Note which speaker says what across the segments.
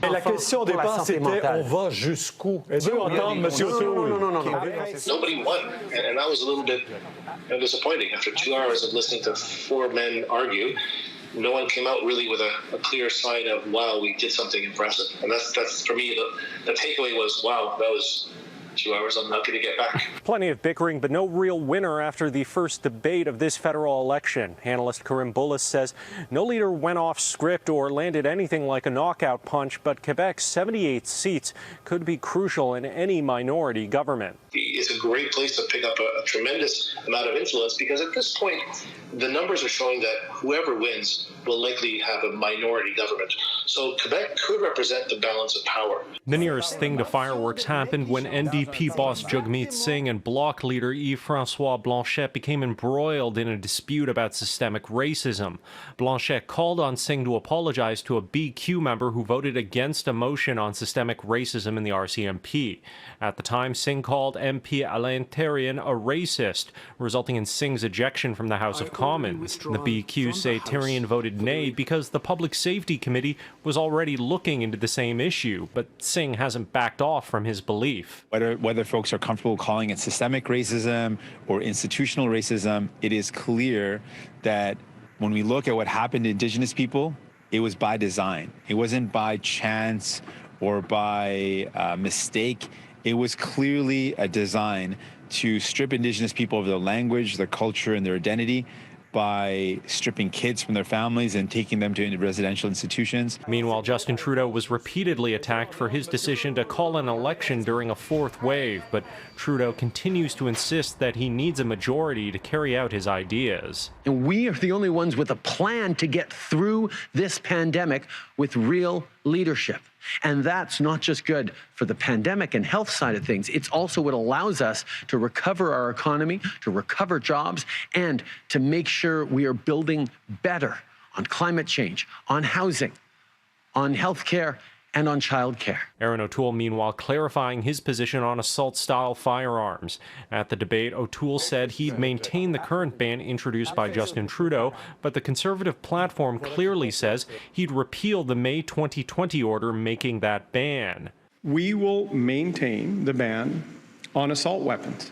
Speaker 1: Et la question au départ, c'était on va jusqu'où? Est-ce qu'on veut entendre M. O'Toole?
Speaker 2: Nobody won, and that was a little bit disappointing. After 2 hours of listening to four men argue, no one came out really with a clear sign of, wow, we did something impressive. And that's for me, the takeaway was, wow, that was 2 hours I'm not going to get back.
Speaker 3: Plenty of bickering, but no real winner after the first debate of this federal election. Analyst Karim Bullis says no leader went off script or landed anything like a knockout punch, but Quebec's 78 seats could be crucial in any minority government.
Speaker 2: It's a great place to pick up a tremendous amount of influence because at this point, the numbers are showing that whoever wins will likely have a minority government. So Quebec could represent the balance of power.
Speaker 3: The nearest thing to fireworks happened when NDP boss Jagmeet Singh and Bloc leader Yves-François Blanchet became embroiled in a dispute about systemic racism. Blanchet called on Singh to apologize to a BQ member who voted against a motion on systemic racism in the RCMP. At the time, Singh called MP Alain Thérien a racist, resulting in Singh's ejection from the House of Commons. The BQ say Thérien voted nay because the Public Safety Committee was already looking into the same issue, but Singh hasn't backed off from his belief.
Speaker 4: Whether folks are comfortable calling it systemic racism or institutional racism, it is clear that when we look at what happened to Indigenous people, it was by design. It wasn't by chance or by mistake. It was clearly a design to strip Indigenous people of their language, their culture, and their identity by stripping kids from their families and taking them to residential institutions.
Speaker 3: Meanwhile, Justin Trudeau was repeatedly attacked for his decision to call an election during a fourth wave, but Trudeau continues to insist that he needs a majority to carry out his ideas.
Speaker 5: And we are the only ones with a plan to get through this pandemic with real leadership. And that's not just good for the pandemic and health side of things. It's also what allows us to recover our economy, to recover jobs, and to make sure we are building better on climate change, on housing, on healthcare, and on childcare.
Speaker 3: Aaron O'Toole, meanwhile, clarifying his position on assault-style firearms. At the debate, O'Toole said he'd maintain the current ban introduced by Justin Trudeau, but the Conservative platform clearly says he'd repeal the May 2020 order making that ban.
Speaker 6: We will maintain the ban on assault weapons.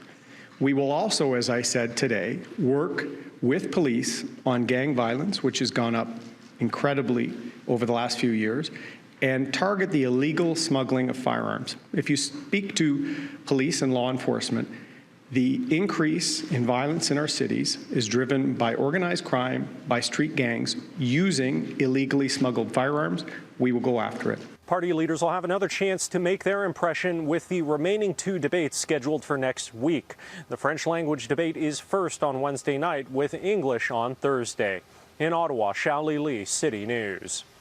Speaker 6: We will also, as I said today, work with police on gang violence, which has gone up incredibly over the last few years, and target the illegal smuggling of firearms. If you speak to police and law enforcement, the increase in violence in our cities is driven by organized crime, by street gangs using illegally smuggled firearms. We will go after it.
Speaker 3: Party leaders will have another chance to make their impression with the remaining two debates scheduled for next week. The French language debate is first on Wednesday night with English on Thursday. In Ottawa, Xiaoli Li, City News.